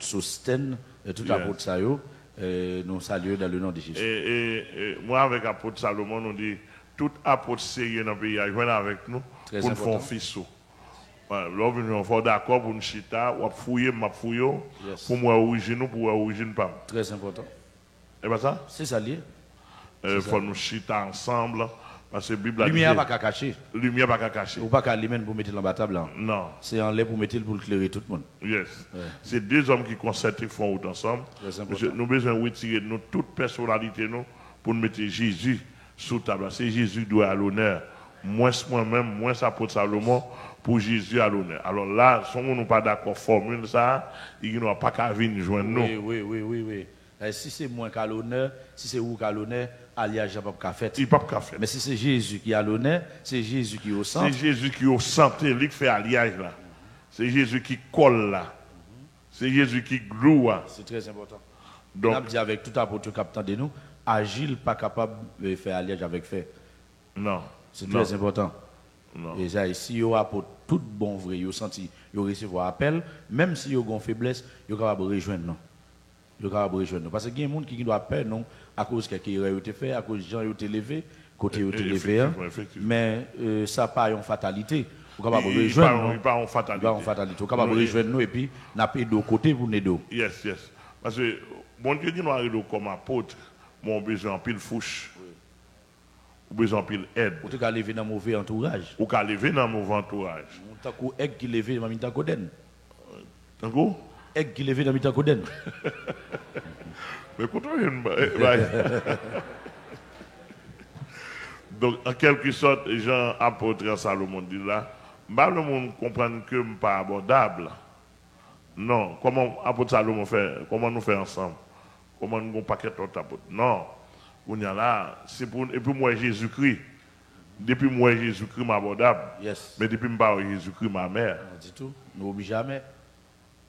apôtre Sostène, tout apôtre ça, nous saluons dans le nom de Jésus. Et moi, avec apôtre Salomon, nous dit tout apôtre sérieux dans le pays, joindre avec nous Très pour nous faire un important. fils. Là, nous sommes d'accord pour nous chita, ou fouiller, m'a fouiller, Yes. pour moi origine, pour moi origine pas. Très important. Et pas ça? C'est ça lié. Il faut nous chita ensemble, parce que la Bible a dit. Lumière pas qu'à cacher. Lumière pas qu'à cacher. Ou pas qu'à lui pour mettre dans la table là. Non. C'est en l'air pour mettre pour éclairer tout le monde. Yes. Ouais. C'est deux hommes qui concertés font route ensemble. Très important. Nous avons besoin de retirer nous, toute personnalité nous, pour nous mettre Jésus sous table. C'est Jésus qui doit à l'honneur. Moins moi-même, moins apôtre Salomon, pour Jésus à l'honneur. Alors là, si nous pas d'accord formule ça, il n'aura pas qu'à venir joindre nous. Oui. Si c'est moins qu'à l'honneur, si c'est où qu'à l'honneur, alliage n'a pas fait. Il n'a pas qu'à faire. Mais si c'est Jésus qui a l'honneur, c'est Jésus qui est au centre. C'est Jésus qui est au centre, lui qui fait alliage là. C'est Jésus qui colle là. C'est Jésus qui gloue. C'est très important. Donc, on a dit avec tout apôtre capitaine de nous, agile pas capable de faire alliage avec fait. non. C'est Non. très important. Non. Et ça, si vous apporte tout bon vrai, vous senti, vous recevoir appel, même si vous avez une faiblesse, vous capable de rejoindre nous. Vous capable de rejoindre nous. Parce qu'il y a des gens qui doivent peur non à cause de quelque chose qui a fait, à cause de gens qui ont été élevés, côté qui ont été élevés. Effectivement. Mais ça pas une fatalité. Vous capable de Il rejoindre nous. il pas en fatalité. Pas en fatalité. Vous capable de rejoindre nous et puis n'a pas de côté pour nous aider. Yes. Parce que bon Dieu dit nous arrivons comme apôtre, mon besoin en pile fouche. Ou besoin en pile aide. Ou tu qu'à lever dans mauvais entourage. Ou qu'à lever dans mon entourage. Tant qu'on egg qui lever dans mita koden. D'accord? Egg qui lever dans mita koden. Mais écoute, donc, en quelque sorte, Jean apôtre Salomon dit là, le monde comprendre que je ne suis pas abordable. Non, comment apôtre Salomon fait, comment nous faisons ensemble? Comment nous avons un paquet d'autres apôtres? Non, on y a là, c'est pour, et puis moi Jésus-Christ. Depuis moi Jésus-Christ m'abordable. Yes. Mais depuis moi Jésus-Christ ma mère. On dit tout. Nous n'oublions jamais.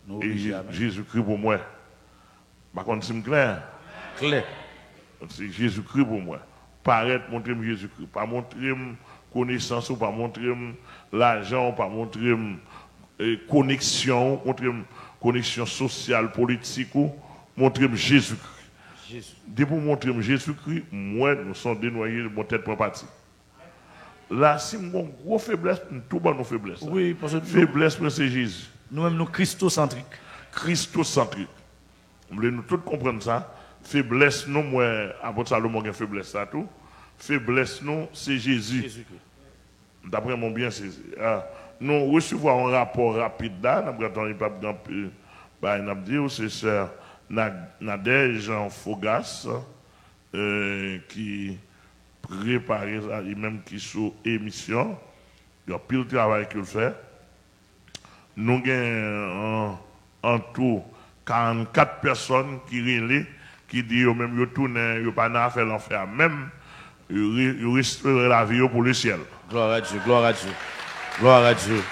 Nous Et n'oublions jamais. Jésus-Christ pour moi. Par contre, c'est clair. Clair. C'est Jésus-Christ pour moi. Paraître, montrer Jésus-Christ. Pas montrer connaissance, ou pas montrer l'argent, pas montrer connexion, montrer connexion sociale, politique, ou montrer Jésus-Christ. Jésus. Dès pour montrer Jésus-Christ, moi, nous sommes dénoyés de mon tête pour partie. Là, si mon gros faiblesse, tout bon nos faiblesses. Oui, parce que Faiblesse, c'est Jésus. nous-mêmes, nous christocentriques. Christocentrique. Nous tous comprendre ça. Faiblesse, nous, moi, apôtre Salomon, a faiblesse, ça tout. Faiblesse, nous, c'est Jésus. Jésus-Christ. D'après mon bien saisi. Nous recevons un rapport rapide là, nous avons pas dit, c'est sœur Nadège en Fogas qui prépare ça, et même qui sous émission. Il y a pile de travail qu'il fait. Nous avons en tout 44 personnes qui relèvent, qui disent même qu'ils tournent, ils n'ont pas fait l'enfer. Même, ils risquent la vie pour le ciel. Gloire à Dieu, gloire à Dieu. Gloire à Dieu.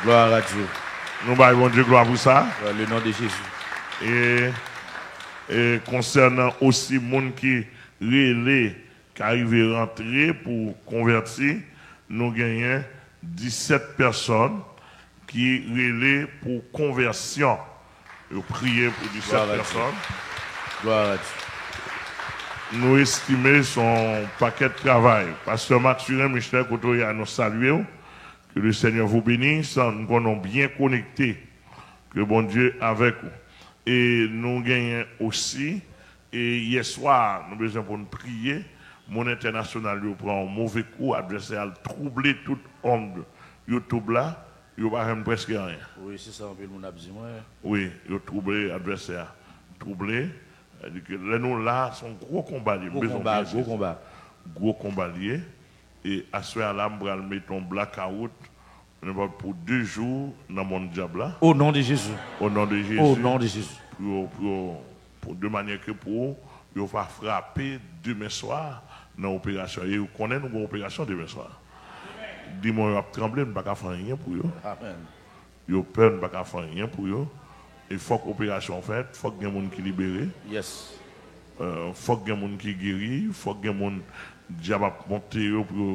Gloire à Dieu. Nous avons Dieu gloire pour ça. Dans le nom de Jésus. Et concernant aussi les gens qui relèvent, qui arrivent à rentrer pour convertir, nous gagnons 17 personnes qui relèvent pour conversion. Nous prions pour 17 Gloire à Dieu. personnes. Gloire à Dieu. Nous estimons son paquet de travail. Pasteur Mathurin Michel Kotoya nous salue. Que le Seigneur vous bénisse. Nous sommes bien connectés. Que bon Dieu avec vous. Et nous gagnons aussi. Et hier soir, nous avons besoin pour nous prier. Mon international il prend un mauvais coup, adressé à troubler tout homme de YouTube là. Il n'y a pas presque rien. Oui, c'est ça, on peut nous dire. Oui, il a troublé, adressé à troubler. Là, nous, là, c'est un gros combat. Gros combat lié. Et à ce moment-là, nous allons mettre un blackout pour 2 jours dans mon diable là. Au nom de Jésus. Au nom de Jésus. Au nom de Jésus. De manière que pour il va frapper demain soir dans l'opération. Et vous connaissez une opération demain soir. Dis-moi, il va trembler, il ne va pas faire rien pour eux. Amen. Il a peur, il ne va pas faire rien pour eux. Il faut que l'opération faite, il faut qu'il y ait des gens qui libérés. Yes. Il faut qu'il y ait des gens qui guéris. Il faut qu'il y ait des gens qui diable monter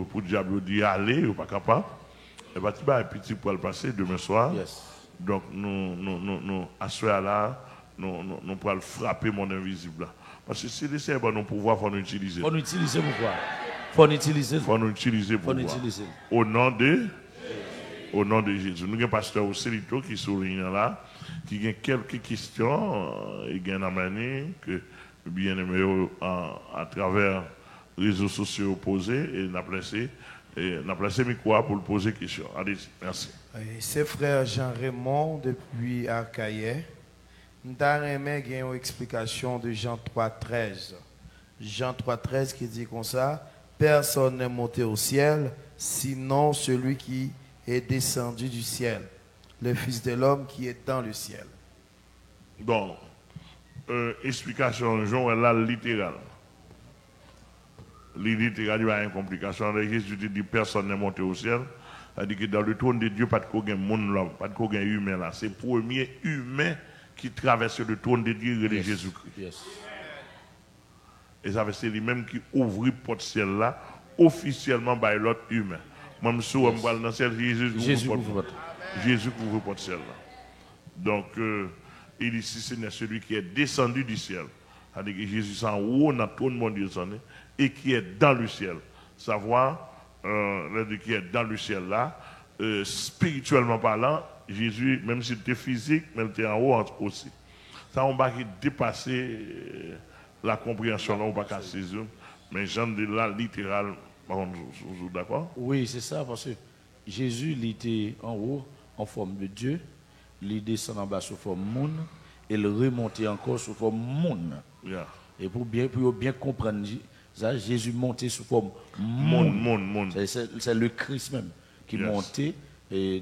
pour diable dire aller, il n'est pas capable. Et bien, petit pour le passer demain soir. Yes. Donc, nous à ce là, nous pourrons frapper mon invisible. Parce que si les servants nous pouvoir, il faut nous utiliser. Il faut nous utiliser pour quoi? Faut nous utiliser. Faut nous utiliser pour quoi? Au nom de Jésus. Nous avons un pasteur au Célito qui souligne là, qui a quelques questions, il y a une que bien aimé à travers les réseaux sociaux posés et n'a placé micro pour le poser question. Allez, merci. C'est frère Jean-Raymond depuis Arcaillet. Nous avons une explication de Jean 3,13. Jean 3,13 qui dit comme ça: personne n'est monté au ciel, sinon celui qui est descendu du ciel, le Fils de l'homme qui est dans le ciel. Donc, explication, Jean est là littérale. Littéral, il y a une complication. Jésus dit personne n'est monté au ciel. C'est-à-dire que dans le trône de Dieu, pas de quoi monde là, pas de quoi humain là. C'est le premier humain qui traverse le trône de Dieu, de Jésus-Christ. Yes. Et ça veut dire c'est lui-même qui ouvre le porte ciel là, officiellement par l'autre humain. Moi, je suis dans le ciel, Jésus couvre le porte ciel là. Donc, il ici, c'est celui qui est descendu du ciel. C'est-à-dire que Jésus est en haut, dans le trône de Dieu, et qui est dans le ciel. Savoir, qui est dans le ciel là, spirituellement parlant, Jésus, même s'il était physique, mais il était en haut aussi. Ça, on va dépasser la compréhension là, on va pas saisir. Mais Jean de là, littéral, d'accord? Oui, c'est ça, parce que Jésus, il était en haut, en forme de Dieu, il descend en bas sous forme monde, et il remontait encore sous forme monde. Yeah. Et pour bien comprendre ça, Jésus montait sous forme monde. C'est le Christ même qui montait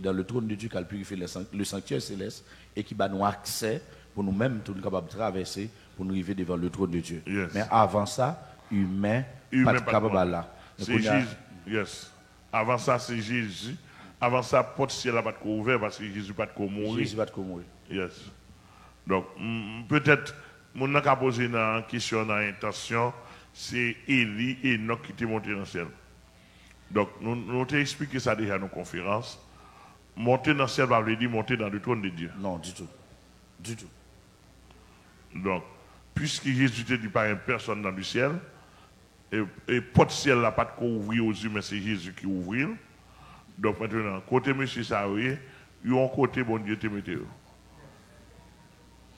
dans le trône de Dieu qui a purifié le sanctuaire céleste et qui va nous accès pour nous-mêmes, tout capables de traverser pour nous arriver devant le trône de Dieu. Yes. Mais avant ça, humain pas capable là. C'est Jésus. Yes. Avant ça, c'est Jésus. Avant ça, porte ciel n'a pas de ouvert parce que Jésus n'a pas de mourir. Jésus pas de mourir. Yes. Donc, peut-être, mon n'a qu'à poser une question dans l'intention, c'est Élie et Enoch qui étaient montés dans le ciel. Donc, nous avons expliqué ça déjà dans nos conférences. Monter dans le ciel, ça veut dire monter dans le trône de Dieu. Non, du tout. Du tout. Donc, puisque Jésus te dit par une personne dans le ciel, et porte ciel n'a pas de quoi ouvrir aux yeux, mais c'est Jésus qui ouvre. Donc maintenant, côté monsieur Saoye, il y a un côté bon Dieu te mette.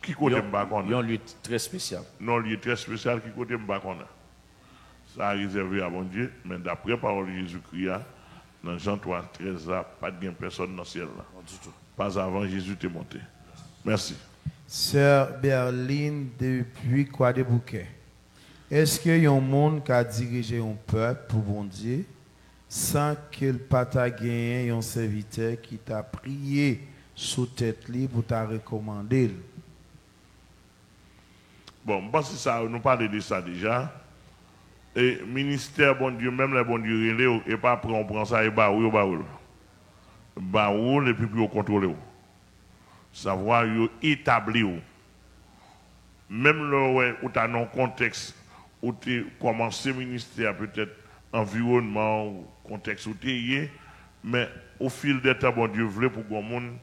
Qui côté m'bakon? Il y a un lieu très spécial. Non, lieu très spécial qui côté m'bakon. Ça a réservé à bon Dieu, mais d'après parole de Jésus-Christ, dans Jean 3, 13, pas de personne dans le ciel là. Non, du tout. Pas avant Jésus t'est monté. Merci. Sœur Berline depuis Croix-des-Bouquets. Est-ce qu'il y a un monde qui a dirigé un peuple pour bon Dieu sans qu'il pas gagné un serviteur qui t'a prié sous tête libre pour t'a recommandé? Bon, je pense que ça, nous parlons de ça déjà. Et ministère, bon Dieu, même les bon Dieu, et pas après on prend ça et baoul. Baoul et puis on contrôle. Savoir établir. Même là où tu as un contexte, où tu as commencé le ministère, peut-être environnement, ou contexte où tu es, mais au fil des temps, bon Dieu voulait pour que monde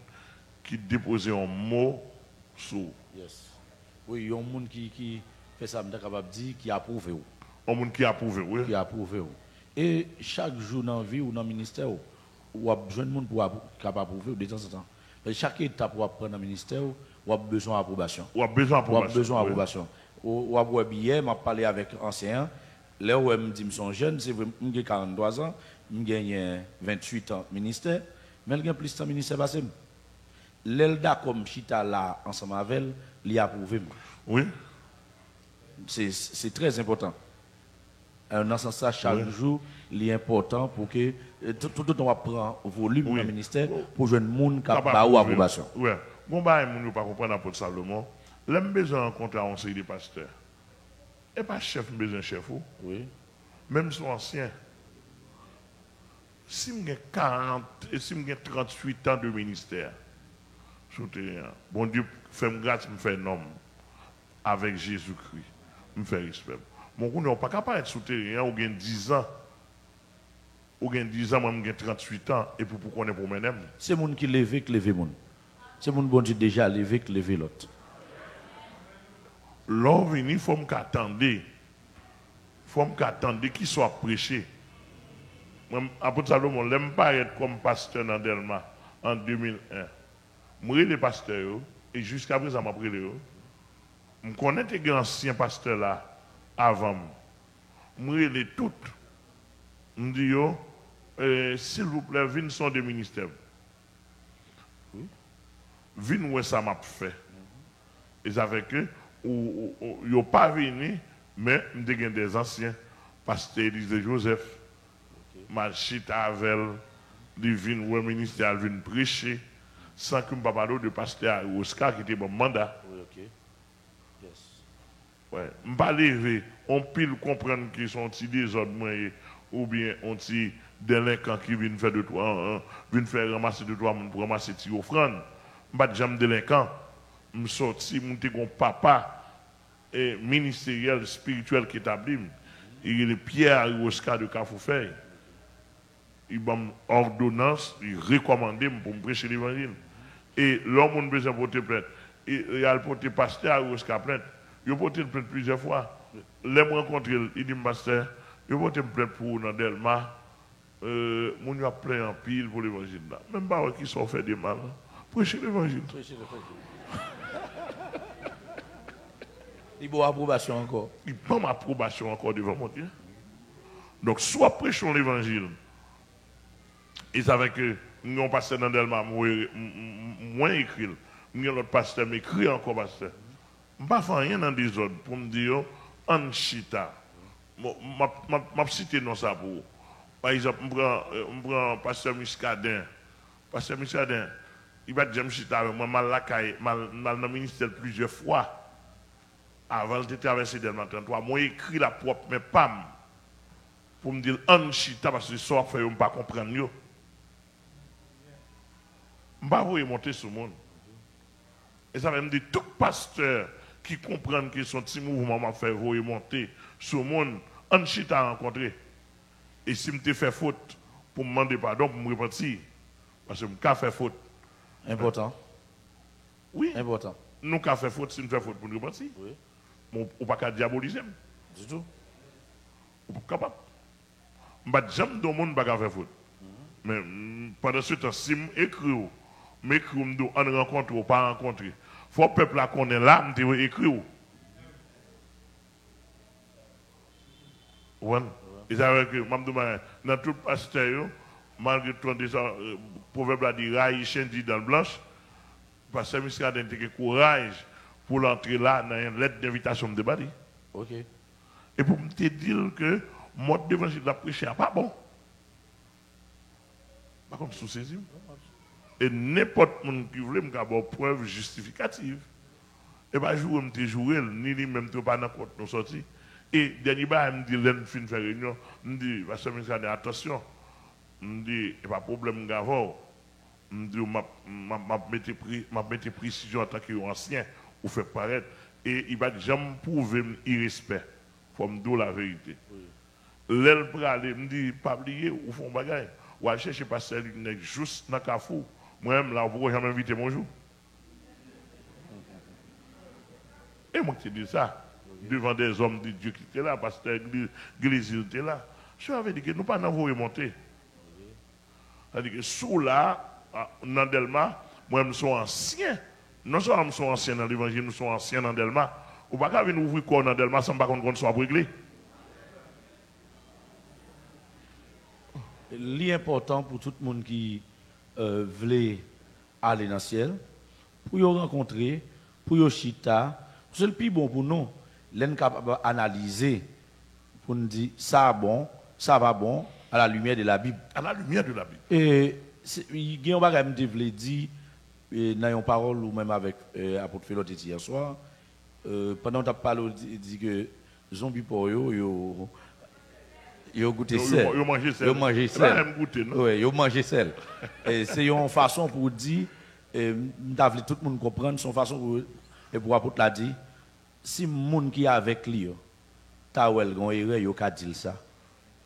qui dépose un mot sur. Yes. Oui, il y a un monde qui fait ça, je suis capable de dire, qui approuve. Un monde qui approuve, oui. Qui approuve. Et chaque jour dans la vie ou dans le ministère, ou a besoin de monde pour capable approuver de temps en temps. Chaque étape pour apprendre dans le ministère, ou a besoin d'approbation. Ou a besoin d'approbation. Ou a besoin billet, m'a parlé avec ancien. Là où me dit que je suis jeune, c'est vrai, j'ai 43 ans, j'ai 28 ans ministère, mais j'ai plus de temps ministère passé. L'Elda comme chita là ensemble avec elle, il a approuvé. Oui. C'est très important. Dans ce sens, chaque jour, il est important pour que tout le monde prend volume dans le ministère pour jouer le monde qui a approbation. Oui. Bon, bah, je ne pas comprendre l'apôtre Salomon. L'aime besoin de rencontrer un conseil des pasteurs. Et pas chef, besoin de chef. Oui. Même son ancien. Si j'ai 40, si j'ai 38 ans de ministère, bon Dieu, fait-moi grâce, me fait un homme avec Jésus-Christ. Me fait respect. Mon coup, on n'est pas capable d'être souterrain, ou gagne 10 ans. Ou gagne 10 ans, moi, j'ai 38 ans, et pour qu'on ait pour moi-même. C'est le monde qui lève, qui lève le monde. C'est mon bon Dieu déjà levé que lever l'autre. L'homme venu, il faut m'attendre. Faut m'attendre qu'il soit prêché. Apôtre Salomon, je n'aime pas être comme pasteur dans Delma en 2001. Je suis le pasteur et jusqu'à présent, je suis le je connais les anciens pasteurs là avant. Je suis toutes. Je dis, s'il vous plaît, venez sont des ministères. Venez où ça m'a fait. Et avec eux, ils n'ont pas venu, mais je suis des anciens pasteurs Élisée Joseph. Malchita Avel, divine ou un ministère vient prêcher sans que je ne parle de pasteur Oscar qui était mon mandat. Oui, ok. Yes. Ouais. Je ne pas lever, on pile comprendre qu'ils sont des autres moyens ou bien on dit délinquants qui viennent faire de toi, viennent faire ramasser de toi pour ramasser tes offrandes. Je ne pas jamais délinquant. Je suis sorti, je suis un papa ministériel, spirituel qui établit. Il est Pierre Oscar de Cafoufeuille. Il m'a ordonnance, il recommande pour me prêcher l'évangile. Et l'homme a besoin de porter plainte. Il a porté pasteur ou jusqu'à plainte. Il a porté plainte plusieurs fois. L'aime rencontrer, il dit pasteur, il a porté plainte pour Nandelma. Mon a plein en pile pour l'évangile. Même pas qui sont fait des mal. Prêcher l'évangile. Il y a approbation encore. Il prend ma approbation encore devant mon Dieu. Donc, soit prêchons l'évangile. Et c'est avec nous, on pasteur dans Delma, moins écrit. Nous, notre pasteur m'écrit encore, pasteur. Je ne vais pas faire rien dans des ordres pour me dire, en chita. Je vais citer non ça pour vous. Par exemple, je prends pasteur Muscadin. Pasteur Muscadin, il va dire, chita avec moi, mal dans le ministère plusieurs fois. Avant de traverser Delma 33, moi, écrit la propre, mais pam. Pour me dire, en chita, parce que ça fait, je ne pas comprendre. Je ne vais pas monter sur le monde. Et ça va me dire, tout pasteur qui comprend que son petit mouvement m'a fait monter sur le monde, en chita à rencontrer. Et si je fait faute, pour me demander pardon, pour me repentir, parce que je fait faute. Important. Oui. Important. Nous avons fait faute, si nous fait faute pour nous repentir. Oui. On ne peut pas diaboliser. Du tout. On n'est pas capable. Je ne vais jamais dans le monde faire faute. Mais pendant ce temps, si je m'écris, on rencontre ou pas rencontrer. Il faut que le peuple qu'on est là, je vais écrire. Ouais. Et ça veut dire que dans tout pasteur, malgré tout le proverbe a dit raï, chien dit dans le blanche, parce que monsieur a un courage pour l'entrer là dans une lettre d'invitation de bâti. Ok. Et pour me dire que le mode d'évangile de la prêcher n'est pas bon. Pas comme sous-saisi. Et n'importe qui voulait me avoir preuve justificative. Et bien, je jouer, ni lui-même, pas dans compte nous sortis. Et dernier bar, me dit, l'un fin faire réunion, me dit, parce que je attention, me dit, il n'y a pas de problème, gavor. Me dit, m'a mettre précision en tant qu'ancien, ou fait paraître. Et il va jamais prouver irrespect. Il faut me dire la vérité. L'aile pour aller, me dit, pas oublier, ou font bagaille. Ou aller chercher pasteur Luc juste dans le Carrefour. Moi-même, là, vous jamais invité mon jour. Et moi, qui dis ça, devant des hommes de Dieu qui étaient là, pasteur Glésil était là. Je avais dit que nous ne pouvons pas monter. C'est-à-dire que sous là, dans Delma, moi, je suis ancien. Non seulement je suis ancien dans l'évangile, nous sommes anciens dans Delma. Ou pas qu'à venir ouvrir corps dans Delma sans pas qu'on soit réglé. L'important pour tout le monde qui voulait aller dans le ciel, pour y rencontrer, pour y chita, c'est le plus bon pour nous. L'on capable d'analyser pour nous dire ça bon, ça va bon, à la lumière de la Bible. À la lumière de la Bible. Et il y a un bagage que je voulais dire dans une parole ou même avec l'apôtre Félote hier soir. Pendant que tu as parlé, il dit que zombie pour eux, ils ont goûté sel. Ils ont mangé sel. Ils ont mangé sel. Oui, ils ont mangé sel. C'est une façon pour dire, tout le monde comprendre, son façon pour apôtre l'a dit, si le monde qui est avec lui, ta ou elle gon erreur, yo ka dire ça.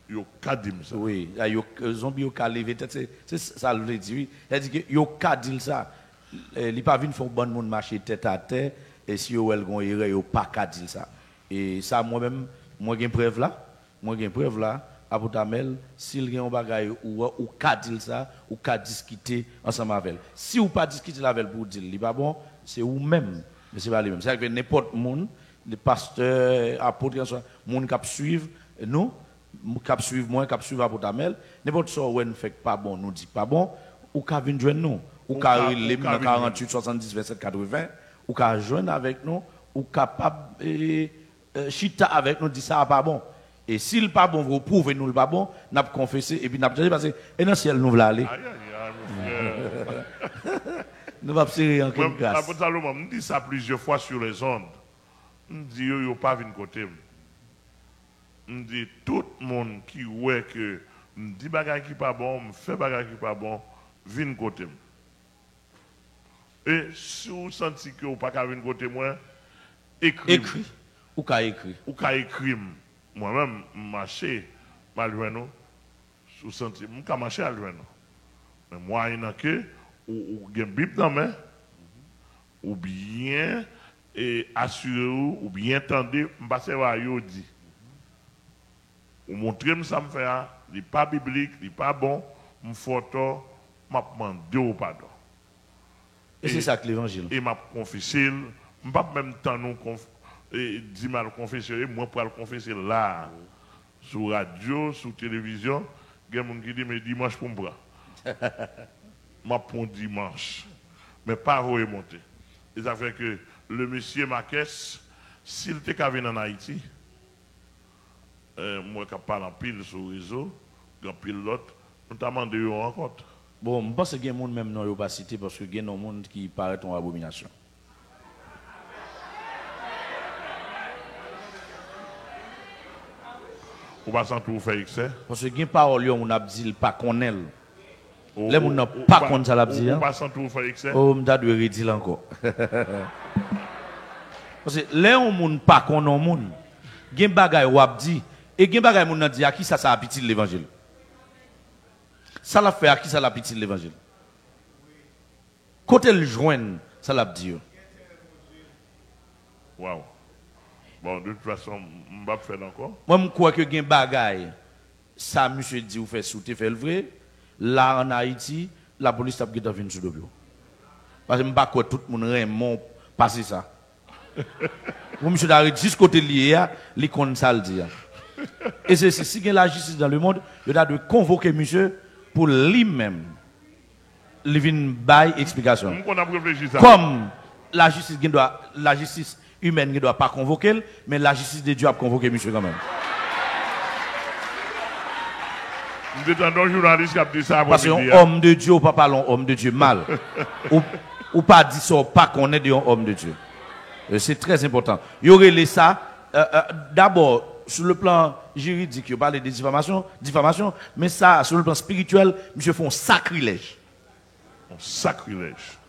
Yo ka dire ça. Oui, yo zombie yo ka lever tête, c'est ça le dit oui. Il dit que yo ka dire ça. il pas venir faire bon monde marcher tête à tête et si yo elle gon erreur yo pas qu'à dire ça. Et ça moi-même moi j'ai preuve là à Poutamel s'il gen un bagay ou ka dire ça ou ka discuter ensemble avec. Si ou pas discuter avec pour dire il pas bon, c'est ou même, mais c'est pas lui même. C'est que n'importe monde, les pasteurs, apôtres, monde qui suivre nous cap suivre moi cap suivre Poutamel, n'importe ça ou ne fait pas bon, nous dit pas bon ou ka venir joindre nous, ou ka relève dans 48 70 27 80 ou ka joindre avec nous ou capable chita avec nous dit ça pas bon. Et s'il pas bon, vous prouvez nous le pas bon, n'a confessé et puis n'a pas parce que et dans le ciel nous voulons aller. Nous va serrer en quelque grâce. Salomon me dit ça plusieurs fois sur les ondes. Me dit yo pas vinn côté. Me dit tout le monde qui ouais que me dit bagay qui pas bon, me fait bagay qui pas bon, vinn côté. Et si vous sentez que vous pas qu'à venir côté moi, écrit. Ou qu'à écrit. Ou qu'à écrire. Moi-même, marcher, malgré nous, sous senti, je peux marcher à loin. Mais moi, il y a que, ou une Bible dans main, ou bien assuré ou bien tendez, je passe à vous dit. Ou montrer ça me fait, il n'est pas biblique, il n'est pas bon, je photo, je demande au pardon. Et c'est ça que l'évangile. Et je confessé, je ne peux pas même temps nous et dit mal confesser, moi pour le confesser là, sur radio, sur télévision, il y a des gens qui disent mais dimanche pour moi. Je prends dimanche. Mais pas remonter. Et ça fait que le monsieur Marquez, s'il était qu'à venir en Haïti, moi qui parle en pile sur le réseau, en pile l'autre, nous t'avons demandé une rencontre. Bon, je pense qu'il y a des gens même non yo pas cité parce que il y a des gens qui paraissent en abomination. Ou pas sans tout faire excès. Parce que il y a des paroles on a dit pas connaît. Les gens n'ont pas connaît ça l'a dit. Ou pas sans tout faire excès. Oh, m'da doit redire encore. Parce que les gens pas connaît monde. Gen bagay ou ap dit et gen bagay moun nan dit à qui ça a petit l'évangile. Ça l'a fait à qui ça l'a petit l'évangile. Côté le joindre, ça l'a dit. Wow. Bon, de toute façon, je ne vais pas faire encore. Moi, je crois que gen bagay, ça, monsieur dit, ou fait souter, fait le vrai. Là, en Haïti, la police a bien venu sur le bureau. Parce que je ne sais pas quoi tout le monde Raymond passer ça. Moi, monsieur d'arrêter juste côté lié, les comptes ça le dit. Et c'est si il y a la justice dans le monde, il a de convoquer monsieur pour lui-même. Il vient bailler explication. Comme la justice humaine ne doit pas convoquer, mais la justice de Dieu a convoqué monsieur quand même. Nous sommes un journaliste qui a dit ça. Parce qu'un homme de Dieu, ou pas parlons homme de Dieu mal. ou pas dit ça, pas qu'on est un homme de Dieu. C'est très important. Il y aurait ça, d'abord, sur le plan juridique, il parle de diffamation, mais ça, sur le plan spirituel, monsieur fait un sacrilège. Un sacrilège.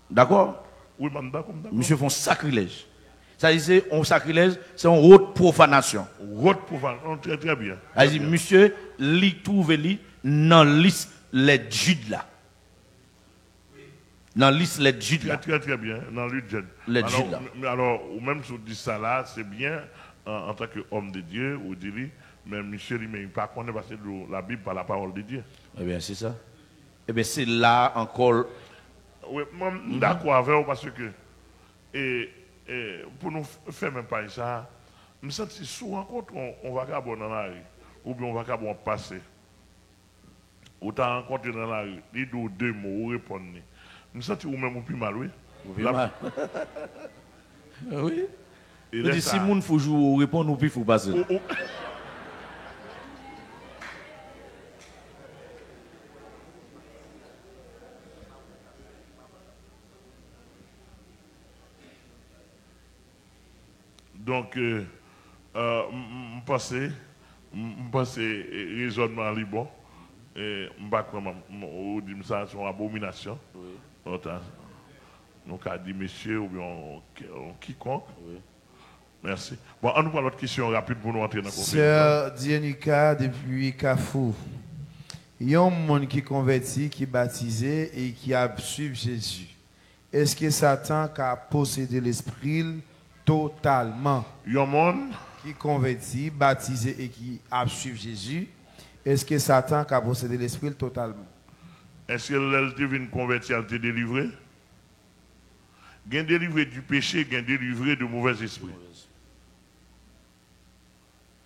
D'accord? Oui, madame, d'accord. Monsieur fait un sacrilège. Ça dit, c'est un sacrilège, c'est une haute profanation. Haute profanation, très très bien. Ça dit, monsieur, li trouve li dans liste les judes là. Dans liste les judes là. Très très bien, dans les judes. Les judes là. Alors, ou même si vous dites ça là, c'est bien en tant qu'homme de Dieu, ou dit, mais monsieur, il ne pas connaître parce que la Bible par la parole de Dieu. Eh bien, c'est ça. Eh bien, c'est là encore. Oui, moi, d'accord avec vous parce que. Pour nous faire même pas ça, je me sens que souvent quand on va dans la rue, ou bien on va passer, ou tu as rencontré dans la rue, il dit deux mots, ou répondre. Je me sens que vous-même, vous plus mal, oui. Vous plus mal. Oui. Et dit, si moun faut jouer ou répondre, ou puis faut passer. Donc, je pense raisonnement libre. Et je dis ça, c'est une abomination. Oui. Donc, a dit monsieur ou bien quiconque. Oui. Merci. Bon, on nous prend l'autre question rapide pour nous entrer dans le conflit. Sœur Dienika, depuis Kafou, il y a un monde qui est converti, qui est baptisé et qui a suivi Jésus. est-ce que Satan a possédé l'esprit totalement? Yon monde Qui convertit, baptisé et qui a suivi Jésus, est-ce que Satan a possédé l'esprit totalement? est-ce que l'elle devine convertir, elle te délivré? Gain délivré du péché, gain délivré de mauvais esprits.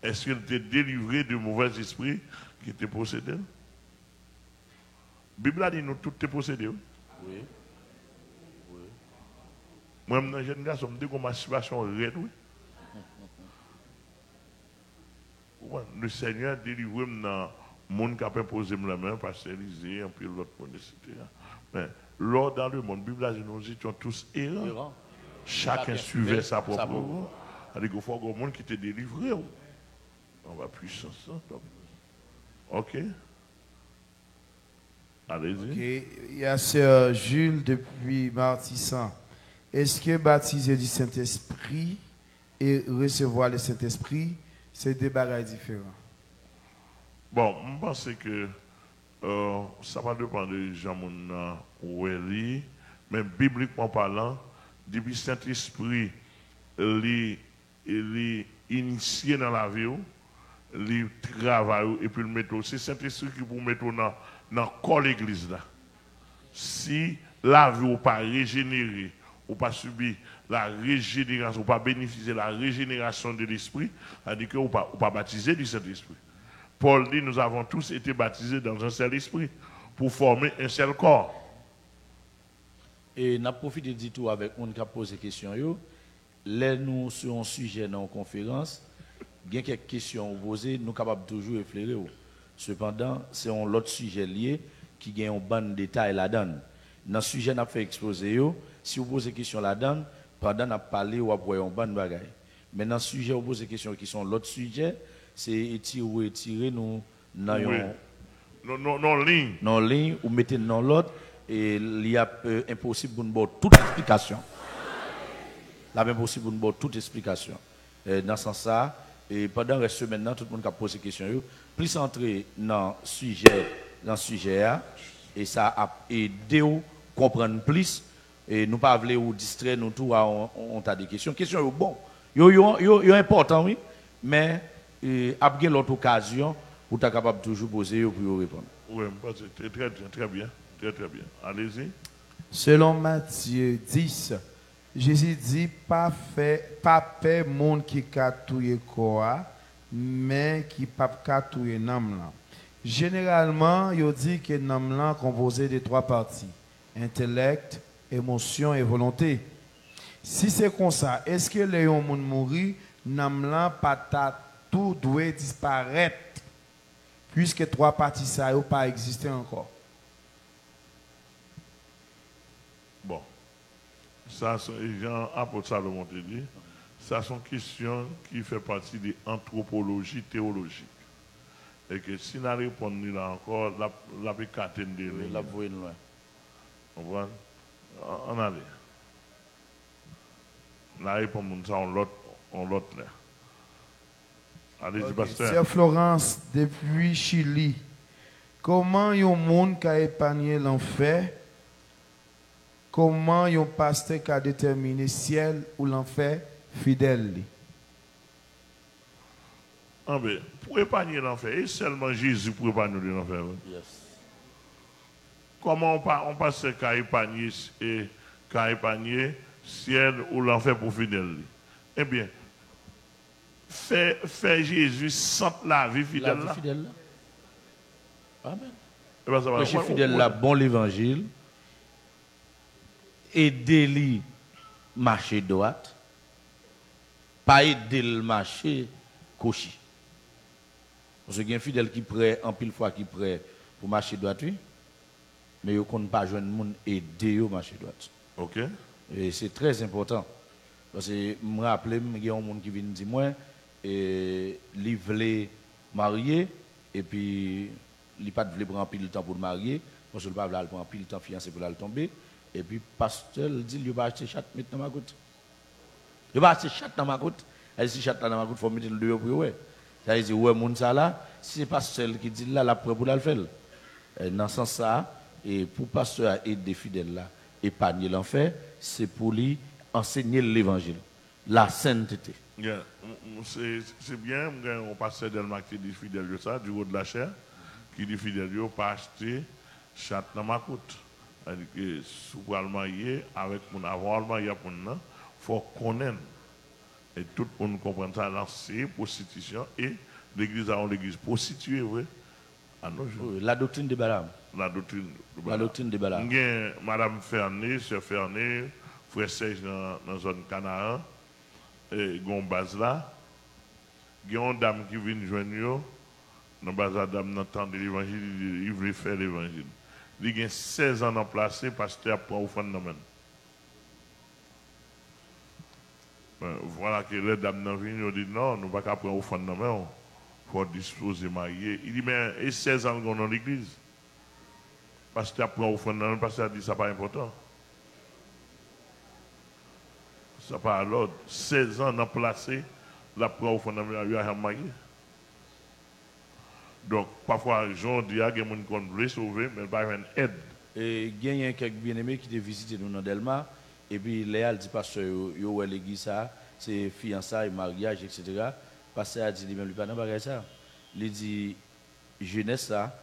Est-ce qu'elle t'est délivré de mauvais esprits qui te possédé? La Bible a dit nous tout te possédé. Oui. Moi, je suis jeune garçon, je me dis que ma situation est raide. Le Seigneur délivre dans le monde qui a imposé la main, pasteuriser, un peu l'autre monde, etc. Mais là, dans le monde, la Bible a dit nous étions tous errants. Chacun suivait sa propre voie. Il faut qu'il y ait un monde qui te délivre. On va puissance. Ok. Allez-y. Okay. Il y a Sœur Jules depuis Martissan. Est-ce que baptiser du Saint-Esprit et recevoir le Saint-Esprit, c'est des bagages différents? Bon, je pense que ça va dépendre de gens où elle est, mais bibliquement parlant, depuis Saint-Esprit, il est initié dans la vie, il travaille et puis le mettre. C'est Saint-Esprit qui vous mettre dans le corps de l'église. Si la vie n'est pas régénérée, ou pas subir la régénération, ou pas bénéficier de la régénération de l'esprit, c'est-à-dire que ou pas baptiser du Saint-Esprit. Paul dit, nous avons tous été baptisés dans un seul esprit pour former un seul corps. Et nous profité du tout avec on qui a posé des questions. Là, nous sur un sujet dans une conférence, il y a quelques questions posées, nous sommes capables toujours éclairer. Cependant, c'est un autre sujet lié qui a un bon détail là-dedans. Dans ce sujet, nous avons fait exposer. Si vous posez des questions là-dedans, pendant nous parlé ou après un bon bagage. Mais dans ce sujet, vous posez des questions qui sont l'autre sujet, c'est étirer nous dans non ligne ou mettez dans l'autre et il y a impossible pour nous toute explication. Là impossible pour nous toute explication. Dans ce sens ça et pendant reste maintenant tout le monde qui a posé des questions plus entrer dans le sujet et ça a aidé à comprendre plus. Et nous pas voulons distraire nous tout on t'a des questions bon yo important oui mais après l'autre occasion vous êtes capable toujours poser pour répondre. Oui, très bien allez-y. Selon Matthieu 10, Jésus dit pas paix monde qui catouille quoi mais qui pas catouille nam là. Généralement, il dit que nam là composé de trois parties: intellect, émotion et volonté. Si c'est comme ça, est-ce que les gens mourir, namlan pata tout doit disparaître puisque trois parties ça n'ont pas existé encore? Bon, ça Jean apôtre Salomon te dit, ça sont questions qui font partie de l'anthropologie théologique. Et que si nous répondons là encore, la pécatine de lui. La voie loin. On voit. On allait. La réponse, on l'autre là. Allez-y, pasteur. Sœur Florence, depuis Chili, comment un monde qui a épargné l'enfer, comment un pasteur qui a déterminé ciel ou l'enfer fidèle? Ah ben, pour épargner l'enfer, et seulement Jésus pour épargner l'enfer. Yes. Comment on passe qu'à épargner ciel ou l'enfer pour fidèle? Eh bien, fait Jésus sans la vie fidèle. La vie fidèle là. Amen. Eh ben, ça va. Prêcher fidèle là, bon l'évangile, aider-lui marcher droite, pas aider le marcher cocher. Parce qu'il y a un fidèle qui prêt, en pile fois qui prêt pour marcher droite, oui. Mais il ne compte pas joindre le monde et aider à marcher droite. Ok. Et c'est très important. Parce que je me rappelle, il y a un monde qui vient me dire, moi, il voulait marier, et puis il n'a pas voulu prendre pile de temps pour le marier, parce qu'il ne veut pas prendre pile de temps fiancé pour le tomber. Et puis le pasteur dit, il va acheter chat dans ma goutte. Il va acheter chat dans ma goutte. Et si chat dans ma goutte, il faut mettre le dehors pour eux. Ça veut dire, ouais, mon ça là, si c'est pas seul qui dit là, la preuve pour le faire. Dans ce sens ça, et pour pasteur aider des fidèles là, épargner l'enfer, c'est pour lui enseigner l'évangile, la sainteté. Yeah. C'est bien, on passe Delma qui dit fidèle de ça, du haut de la chair, qui dit fidèle de pas acheter chat dans ma coûte. C'est-à-dire que sous le marier avec mon avant le mariage pour nous, il faut connaître. Et tout le monde comprend ça, c'est prostitution et l'église a une église prostituée, oui. À nos jours. Oui, la doctrine de Balaam. La doctrine de Balaam. La doctrine de Balaam. Madame Fernet, Sœur Fernet, frère Serge dans la zone Canaan, et gon base là. Il y a une dame qui vient joindre dans base la dame n'entend l'évangile, il veut faire l'évangile. Il y a 16 ans en place, pasteur prend au fond de même. Voilà que les dames n'ont venu, dit non, nous ne pouvons pas prendre au fond de même. Il faut disposer marier. Il dit mais et 16 ans qu'on est dans l'église. Pasteur prend au fond de même, pasteur dit ça pas important. Ça pas à l'ordre. 16 ans en placé, la prend au fond de même, il y a un marié. Donc, parfois, j'en dis à des gens qui veulent sauver, mais pas une aide. Et il y a quelques bien-aimés qui ont visité nous dans Delma, et puis Léa dit pasteur, yo l'église ça, c'est fiançailles, mariage, etc. Pasteur a dit lui-même, lui pas dans bagage ça. Il dit jeunesse ça,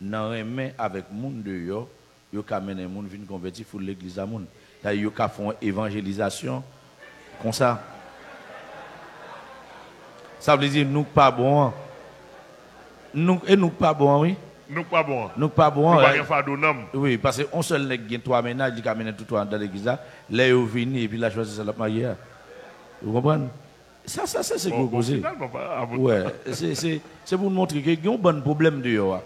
nan remet avec monde de yo ka mener monde vinn convertir pour l'église à monde. Là yo ka font évangélisation comme ça. Ça veut dire nous pas bon. Nous pas bon, oui. Nous pas bon. Nous pas bon. Nous pas faire d'honneur. Oui, parce qu'on seul nèg gen trois ménages qui amène tout dans l'église là, là yo vini et puis la choisi ça la marier. Vous comprenez? Ça c'est gros causé. Ouais, c'est pour nous montrer qu'il y a un bon problème de yo.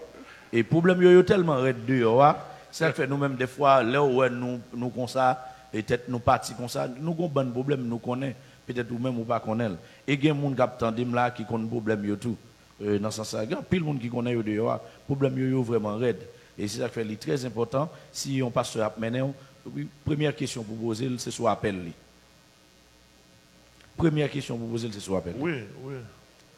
Et problème yo tellement raide de yo, ça fait nous même des fois là où nous comme ça et peut-être nous partis comme ça, nous avons un bon problème nous connaît, peut-être ou même ou pas connaît. Et il y a des gens qui attendent là qui connaissent problème yo tout. Dans ce sens, il y a pile de monde qui connaît yo de problème yo vraiment raide. Et c'est ça qui fait très important si on passe à mener. Première question pour poser, c'est sur appel. Première question pour poser, c'est sur appel. Oui, oui.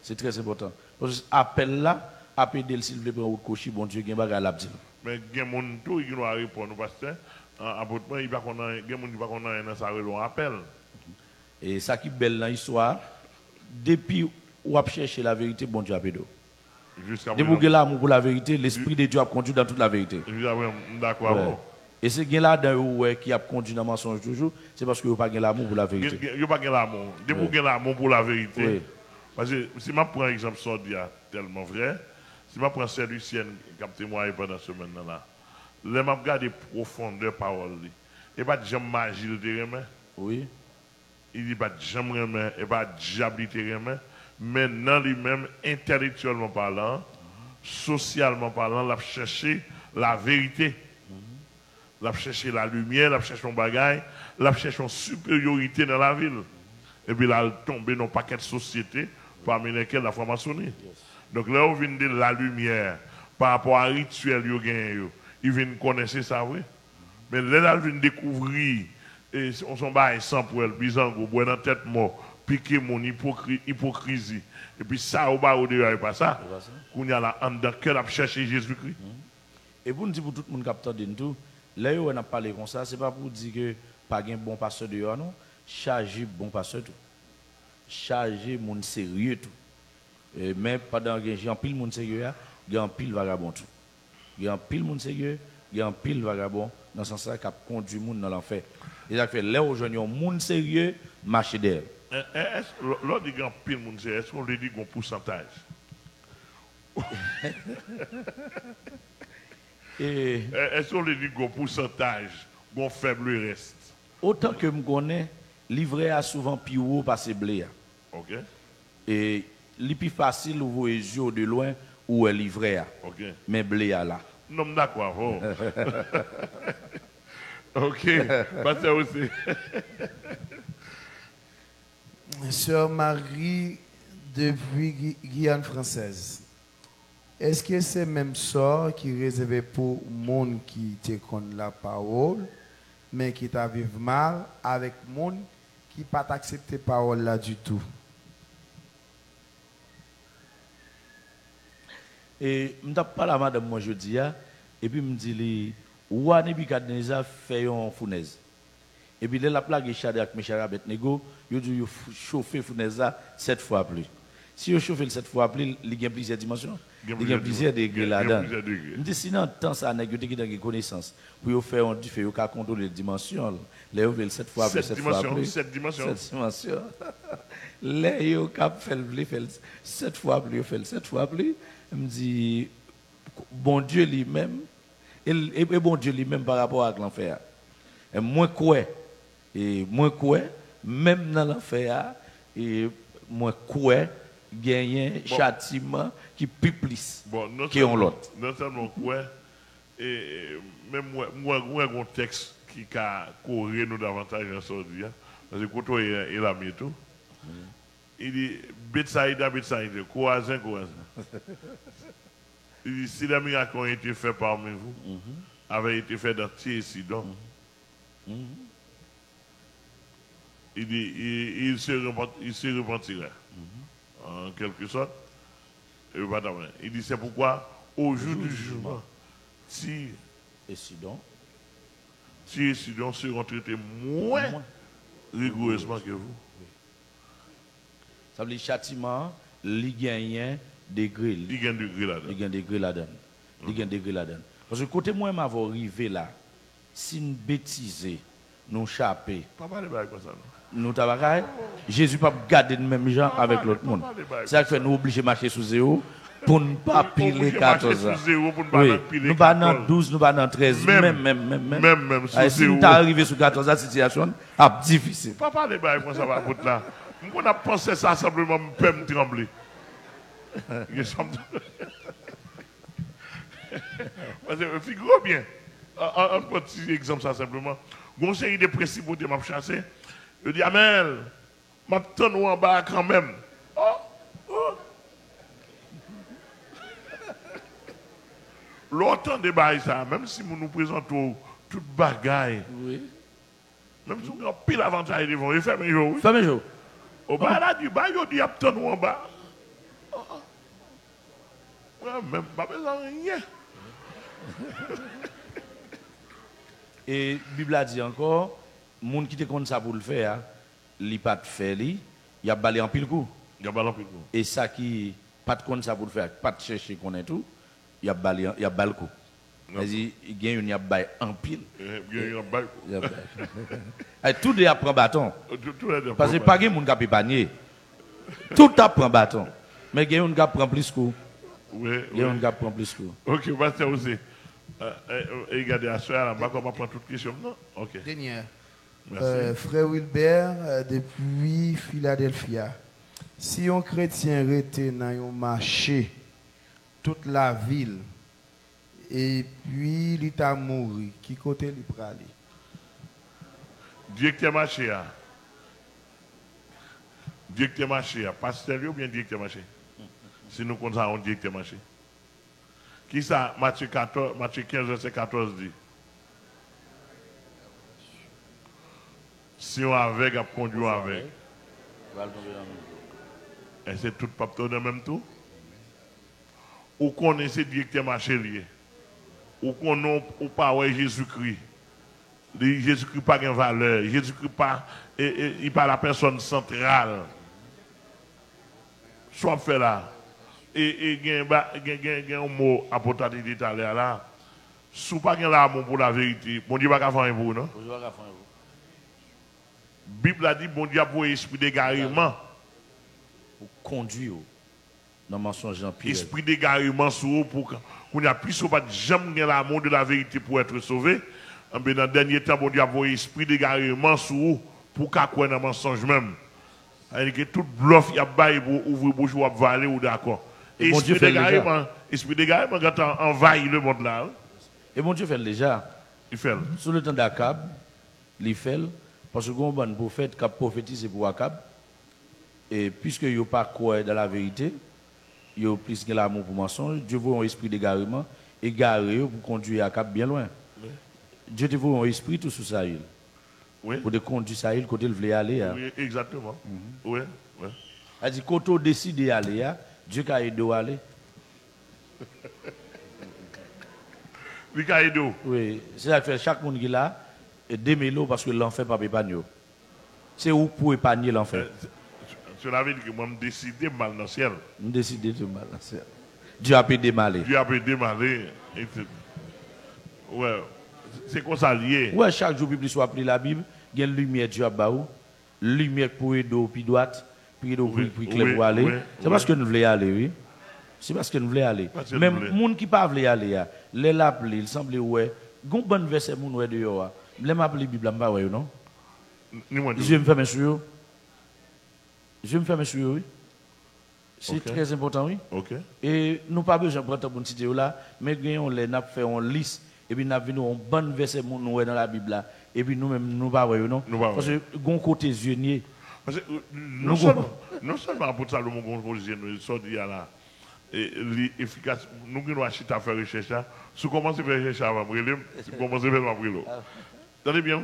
C'est très important. Parce que appel là, appel s'il vous plaît pour cocher, bon Dieu, il y a un bagage à dire. Mais il y a des gens qui doivent répondre parce que il y a des gens qui ne connaissent pas un appel. Et ça qui est belle dans l'histoire, depuis où a cherché la vérité, bon Dieu a pédo. Depuis où l'amour pour la vérité, l'esprit de Dieu a conduit dans toute la vérité. D'accord. Ouais. Et c'est là qui a conduit dans le mensonge toujours, c'est parce que vous n'avez pas l'amour pour la vérité. Il n'y a pas l'amour. Depuis où l'amour pour la vérité. Oui. Parce que si je prends l'exemple Sordia, tellement vrai, si je prends Sœur Lucienne qui a témoigné pendant ce moment-là, je regarde profondeur parole. Il n'y a pas de jambe magie de remet. Oui. Il n'y a pas de jambe remet, il n'y a pas de diabilité remet. Mais dans lui-même, intellectuellement parlant, socialement parlant, il a cherché la vérité. Il a cherché la lumière, il a cherché un bagage, il a cherché une supériorité dans la ville. Et puis il a tombé dans un paquet de sociétés parmi lesquelles la franc-maçonnerie. Yes. Donc là, on vient de la lumière par rapport à un rituel, il vient connaître ça, oui. Mais là, il vient découvrir, et on s'en bat sans pour elle, bizango, boire dans tête mort, piquer mon hypocrisie. Et puis ça, au bas, au dehors, pas ça. Qu'on y a là, en dedans, qu'elle a cherché Jésus-Christ. Et pour nous dire pour tout le monde qui a entendu tout, là où on a parlé comme ça, ce n'est pas pour dire que pas un bon pasteur dehors, non. Charger bon pasteur tout. Charger mon sérieux tout. Mais pendant que j'ai un pile mon sérieux, il y a un pile vagabond tout. Il y a un pile mon sérieux, il y a un pile vagabond dans ce sens-là qui a conduit le monde dans l'enfer. Et ça fait là où je dis un monde sérieux, marcher derrière. Lorsqu'on dit un pile mon sérieux, est-ce qu'on lui dit un pourcentage? Est-ce qu'on lui dit un pourcentage, un faible reste? Autant que je connais, livrer a souvent plus haut parce que blé. OK. Et le plus facile, vous voyez les yeux de loin où est livré. OK. Mais blé a là. Non, d'accord. Oh. OK. Passez aussi. Sœur Marie depuis Guyane française. Est-ce que c'est même ça qui est réservé pour le monde qui te connaît la parole, mais qui t'a vécu mal avec le monde qui n'a pas accepté la parole là du tout? Et je ne parle pas à madame moi je dis, et puis je me dis, Roi Nebukadnezar fait une fournaise. Et puis, la plague Shadrach, Meshach, Abednego, il dit chauffer fournaise 7 fois plus. Si vous chauffez 7 fois plus, il y a plusieurs dimensions. Il y a plusieurs degrés là-dedans. Je dis, sinon, tant ça, vous avez des connaissances. Pour faire un différé, vous pouvez contrôler les dimensions. Là, vous 7 fois plus, 7 fois plus. 7 dimensions. 7 dimensions. Là, vous fait 7 fois plus, vous faites 7 fois plus. Je me dis, bon Dieu lui-même, et bon Dieu lui-même par rapport à l'enfer. Et moins quoi, même dans l'enfer, et moins quoi, gagner châtiment qui plus qui ont l'autre. Non seulement quoi, et même moi, un texte qui a couru nous davantage en Saudi, parce que quand on est là, tout, il dit Betsaïda, Coazin. Il dit si les miracles ont été faits parmi vous, avaient été faits dans Tyr et Sidon, il dit il se repentirait. En quelque sorte. Il dit c'est pourquoi au jour du jugement, Tyr et Sidon seront traités moins rigoureusement que vous. Ça veut dire châtiment, il gagne degré. Il gagne degré là-dedans. Il gagne degré là-dedans. Il gagne degré là-dedans. Parce que côté moi m'avoir arrivé là, si nous bêtiser, nous chapper. Papa les bails comme ça. Nous tabacaille, Jésus pas garder le même gens avec l'autre monde. C'est ça que fait nous obligés de marcher sous zéro pour ne pas piler 14 ans. Oui. Nous pas dans 12, nous pas dans 13, même si nous arrivé sous 14 ans, la situation est difficile. Papa les bails comme ça va pour là. On a pensé ça simplement me peut me trembler. Parce que figure bien. Un petit exemple ça simplement. Une série de principautés m'a chassé. Je dis, Amel, je m'attends en bas quand même. Longtemps de bail ça, même si nous présentons toute bagaille, même si nous avons pile avantage devant, il fait mes jours. Fait mes jours. Au bas là du bas, il dit, attends en bas. Même pas besoin de rien. Et la Bible a dit encore, les gens qui te compte ça pour le faire, il pas de faire, il y a balé en pile coup. Et ça qui pas de compte ça pour le faire, pas de chercher qu'on est tout, il y a balé le coup. Il y a une balle en pile. Tout de apprend bâton. Parce que pas de monde qui peut panier. Tout apprend bâton. Mais il y a une qui prend plus coup. Il y a une qui prend plus coup. OK, pasteur aussi. Regardez à soir, on va prendre toute question. Non? OK. Dernière. Frère Wilbert, depuis Philadelphia. Si un chrétien était dans un marché, toute la ville, et puis il est mort, qui côté il peut aller? Directeur marché. Directeur marché. Pasteur ou bien directeur marché? Si nous comptons directeur marché. Qui ça, Matthieu 15, verset 14 dit? Si on aveugle, on conduit avec. Et c'est tout pas dans le même tour. Ou connaissez directeur marché lié. Ou qu'on ou pas ouais Jésus-Christ. Jésus-Christ pas de valeur. Jésus-Christ pas il pas la personne centrale. Soit fait là. Et il y a un mot apôtre dit tout à l'heure là. Si pas l'amour pour la vérité, bon Dieu va pas faire pour non. La Bible a dit bon Dieu a pour esprit d'égarement pour conduire dans mensonge en pire. Esprit d'égarement sur pour qu'on a plus pas jamais l'amour de la vérité pour être sauvé. Dans le dernier temps bon Dieu a pour esprit d'égarement sur pour qu'on croit dans mensonge même. C'est-à-dire que tout bluff il y a bail pour ouvrir bouche ou avaler ou d'accord. Esprit d'égarement quand on envahit le monde là. Et mon Dieu fait déjà. Il fait. Sous le temps d'Akab, il fait parce que bon bon prophète qui a prophétisé pour Akab. Et puisque il n'y a pas quoi dans la vérité, il y a plus que l'amour pour mensonge, Dieu veut un esprit d'égarement, égaré pour conduire Akab bien loin. Oui. Dieu te veut un esprit tout sous Sahel. Oui. Pour te conduire Sahel côté il voulait aller. Oui, exactement. Oui, oui. Elle dit quand on décide d'aller, Dieu a aidé à aller. Ricardo. Oui, c'est ça que fait chaque monde qui est là, et démêlo parce que l'enfer pas épargner. C'est où pour épargner l'enfer. Cela veut dire que moi, je décide de mal dans le ciel. Je décide de mal dans le ciel. Dieu a pu démaler. Dieu a pu démarrer. Ouais, c'est comme ça lié. Ouais, chaque jour, plus soit pris la Bible, il y a une lumière Dieu a baou, lumière pour aider puis droite, puis aider puis clair pour aller. C'est parce que nous voulons aller, oui. C'est parce que nous voulons aller. Même les gens qui ne peuvent pas aller, les l'appeler, il semble ouais, gon bon verset moun ouais dehors. Les m'appeler la Bible pas ouais non. Je vais me faire sur. Je vais me faire sur oui. C'est très important oui. OK. Et nous pas besoin de prendre pour citer là, mais gagnons les n'a fait une liste et puis n'a venu un bon verset moun ouais dans la Bible là et puis nous même nous pas ouais non. Parce que gon côté yeux parce que non seulement pour ça le mon position nous sorti là et efficace nous devons acheter à faire recherche là si commencer faire recherche avant brûler si commencer faire brûler attendez bien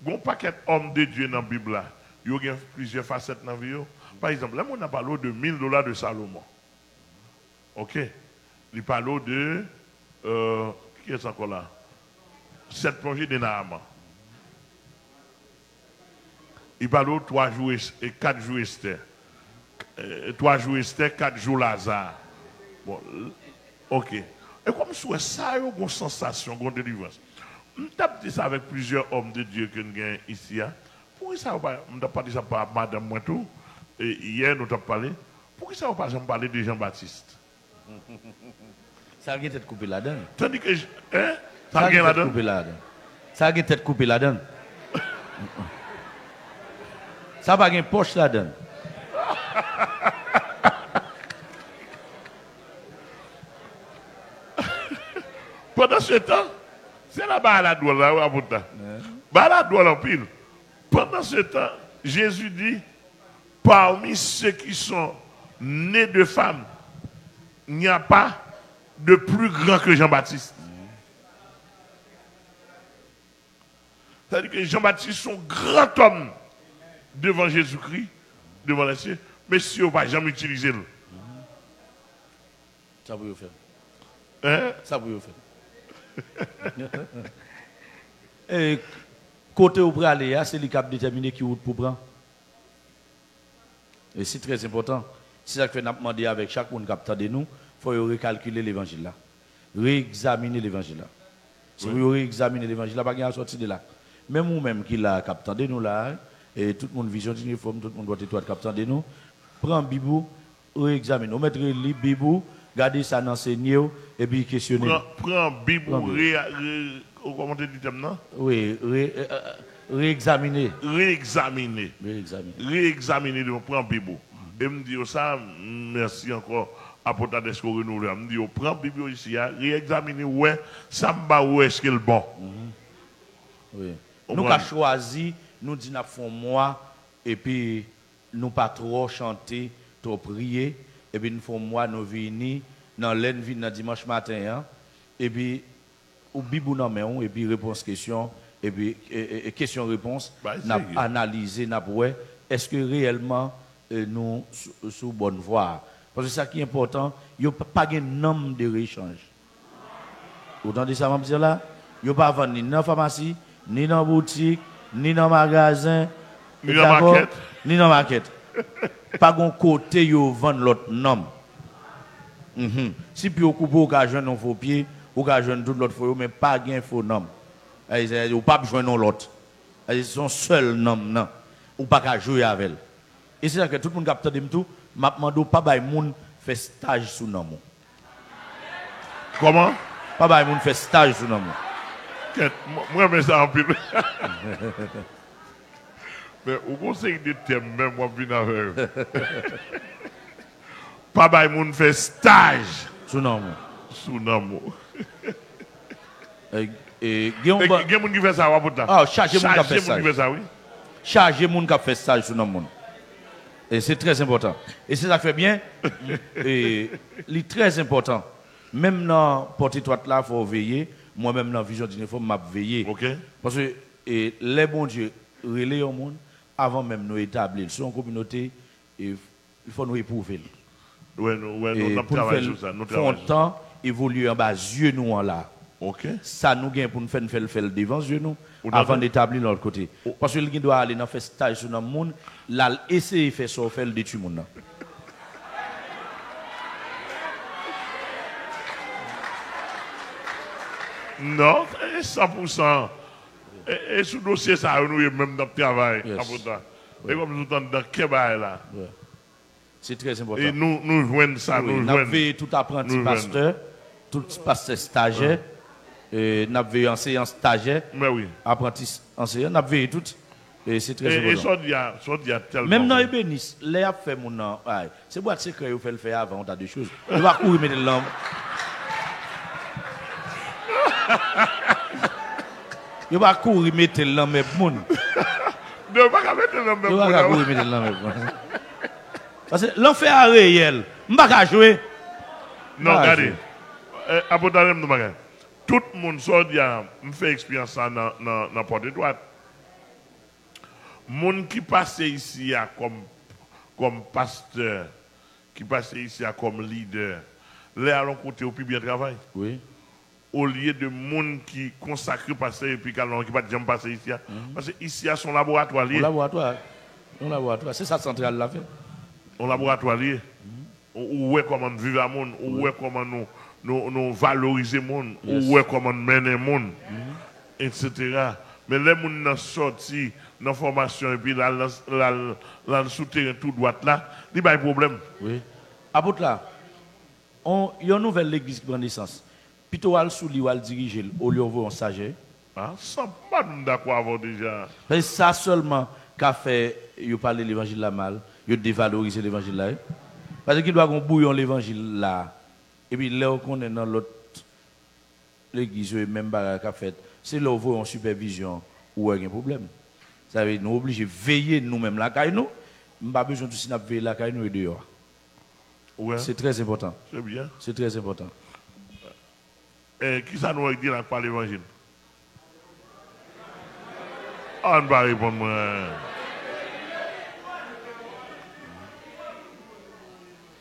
gon paquet homme de Dieu dans la Bible là il y a plusieurs facettes dans la vie par exemple là on a parlé de $1000 de Salomon OK il parle de qui est encore là 7 plongées de Naaman il parle de 3 jours et 4 jours Esther 3 jours Esther 4 jours Lazare. Bon, OK. Et comme sur ça, il y a une sensation, une délivrance. Je tape dit ça avec plusieurs hommes de Dieu que nous avons ici. Pourquoi ça, on n'a pas dit ça par Madame Moitou, et hier nous avons parlé. Pourquoi ça, on n'a pas parlé de Jean-Baptiste? Ça a été coupé là-dedans. Tandis que, ça a été coupé là-dedans. Ça a été coupé là-dedans. Ça va une poche là-dedans. Pendant ce temps, c'est la balade là, balade en pile. Pendant ce temps, Jésus dit, parmi ceux qui sont nés de femmes, il n'y a pas de plus grand que Jean-Baptiste. C'est-à-dire que Jean-Baptiste, son grand homme devant Jésus-Christ, devant les cieux, mais si on ne va jamais utiliser le. Ça vous faire. Hein? Ça vous faire. Et côté où pour aller, c'est lui qui a déterminé qui route pour prendre. Et c'est très important. C'est ça que nous demandons avec chaque monde qui a de nous, il faut recalculer l'évangile là. Réexaminer l'évangile là. Si vous réexaminez l'évangile là, pas de sortir de là. Même nous-mêmes qui l'a capté de nous là, et tout le monde vision uniforme, tout le monde doit être capté de nous, prends Bible, réexamine. On mettrait le Bible, gardez ça dans ses niveaux et puis questionner. Prends Bible, comment tu dis maintenant? Oui, réexaminer. Réexaminer, prends Bible. Et me dit ça, merci encore, apôtre d'Esco Renouvelé. Me dit, prends Bible ici, réexaminer, ouais, ça me bat, où est-ce qu'il est bon. Oui. Nous avons choisi, nous disons, nous faisons moi, et puis nous pas trop chanter, trop prier, et puis nous faisons moi, nous venons dans l'envie dans dimanche matin, et puis au Bible dans main, et puis réponse question, et puis question-réponse, nous analyser, nous est-ce que réellement nous sous bonne voie. Parce que ça qui est important, il n'y a pas de nombre de rééchange. Vous entendez ça, je là? Il n'y a pas vendre ni dans la pharmacie, ni dans la boutique, ni dans le magasin, ni dans la market. Ni dans la market. Pas de côté, ils vendent l'autre nom. Si puis vous coupez, vous avez un faux pied, vous avez tout l'autre faux, mais pas de faux nom. Vous n'avez pas besoin de l'autre. C'est son seul nom. Ou pas jouer avec elle. Et c'est ça que tout le monde capte de tout. Je demande pas de monde faire stage sous nom. Comment? Pas de monde faire stage sous nom. Moi, je mets ça en pile. Mais au conseil de thème, même moi, je viens avec. Pas de monde faire stage sous nom. Sous nom. Et il y a des gens qui font ça, ah, chargez moun qui fait ça, oui. Chargez moun qui fait stage sur nom. Et c'est très important. Et c'est ça fait bien. Et c'est très important. Même dans porte-étoile là, il faut veiller. Moi-même dans Vision d'uniforme, je veiller. Okay. Parce que les bons dieux relaient au monde avant même nous établir. Sur une communauté, il faut nous éprouver. Oui, nous travaillons sur ça. Nous travaillons temps évoluer en bas, yeux nous en là. OK. Ça nous gagne pour nous faire le devant yeux nous avant d'établir l'autre côté. Parce que il doit aller dans faire stage sur le monde, là essayer de faire ça faire le détruire monde. Non, 100%. Et sous dossier ça nous même dans le travail. Yes. Et comme nous dans Kébaï là. Ouais. C'est très important. Et nous jouons ça, Oui, nous nous avons jouons. tout apprenti pasteur, tout pasteur stagiaire, nous avons enseignant stagiaire, Mais oui. apprenti enseignant, nous avons tout. Et c'est très Et important. ça dit tellement. Même dans les bénis, les a fait mon nom. C'est boîte secret, il faut le faire avant, on a deux choses. Il va courir mettre l'homme. Il va courir mettre l'homme, mais moun. Ne pas mettre le même Il va courir mettre l'homme. Parce que l'enfer est réel. Je ne vais pas jouer. Non, regardez. Tout le monde sort me fait expérience ça dans la porte droite. Moun qui passe ici comme pasteur, qui passe ici comme leader, les allons côté au plus bien travail. Oui. Au lieu de moun qui consacre passer et puis qui va jamais passer ici. Parce que ici a son laboratoire lié. Un laboratoire. C'est ça central la fait. Un laboratoire lié. Où est comment vivre à monde, où est comment nous valoriser monde, où est comment mener monde, etc. Mais les gens qui sont sortis dans la formation et puis là, le souterrain tout droit là, il y a un problème. Oui. À bout là, il y a une nouvelle église qui prend naissance. Plutôt al sous lui, al diriger, au lieu de un sage. Ah, ça pas nous d'accord avant déjà. C'est ça seulement qu'a fait, il parle de l'évangile là mal, il dévaloriser l'évangile là. Parce qu'il doit qu'on bouillon l'évangile là. Et puis là, on est dans l'autre l'église, même bagarre qu'a fait, c'est là où on en supervision ou il y a un problème. Ça veut dire nous obligés de veiller nous-mêmes là, car nous, nous n'avons pas besoin de se veiller là, car nous et dehors. Ouais. C'est très important. C'est bien. C'est très important. Et qui ça nous dit là par l'évangile? On ne va pas répondre. Moi.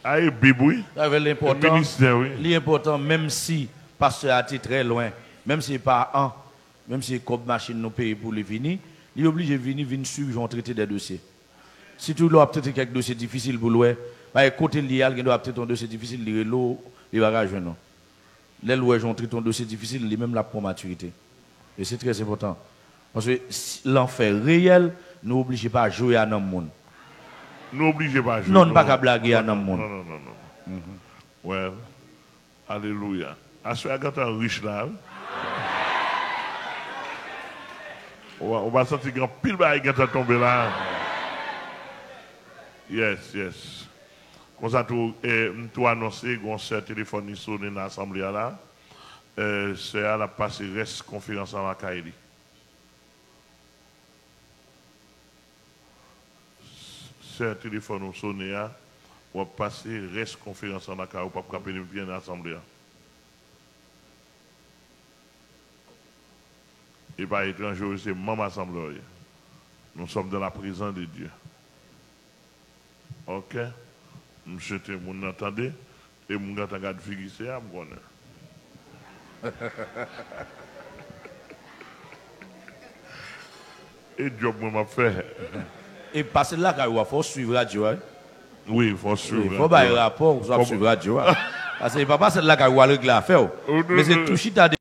Aïe, biboui. L'important, Ministère, oui. l'important, même si pasteur a été très loin, même si pas un, même si comme machine nous paye pour les venir, il est obligé de venir suivre, traiter des dossiers. Si tu dois traiter quelques dossiers difficiles pour l'ouer, bah côté lial, il doit traiter un dossier difficile, il va rejoindre. Les loués ont traité un dossier difficile, il même la pour maturité. Et c'est très important. Parce que l'enfer réel, nous n'oblige pas à jouer à un monde. Nous obligez pas à jouer. Non, nous ne pas qu'à blaguer à un monde. Non. Ouais. Alléluia. À ce moment-là, riche là. On va sentir grand pile bail qui est tombé là. Yes. Comme ça, tout annoncé, qu'on s'est téléphoné sonné dans l'assemblée là. C'est à la passé reste conférence en Kaili. C'est un téléphone au sonné pour passer reste conférence en Kaili pour pas venir bien dans l'assemblée. Et par étranger, c'est maman assemblée. Nous sommes dans la présence de Dieu. Ok? Monsieur, vous entendez? Et vous regardez figure, c'est à me connaître. Et job, moi, m'a fait. Et passer là, il faut suivre la radio. Oui, il faut suivre. Il faut avoir un rapport pour suivre la radio. Parce que papa, c'est là qu'il faut régler l'affaire. Mais c'est tout chita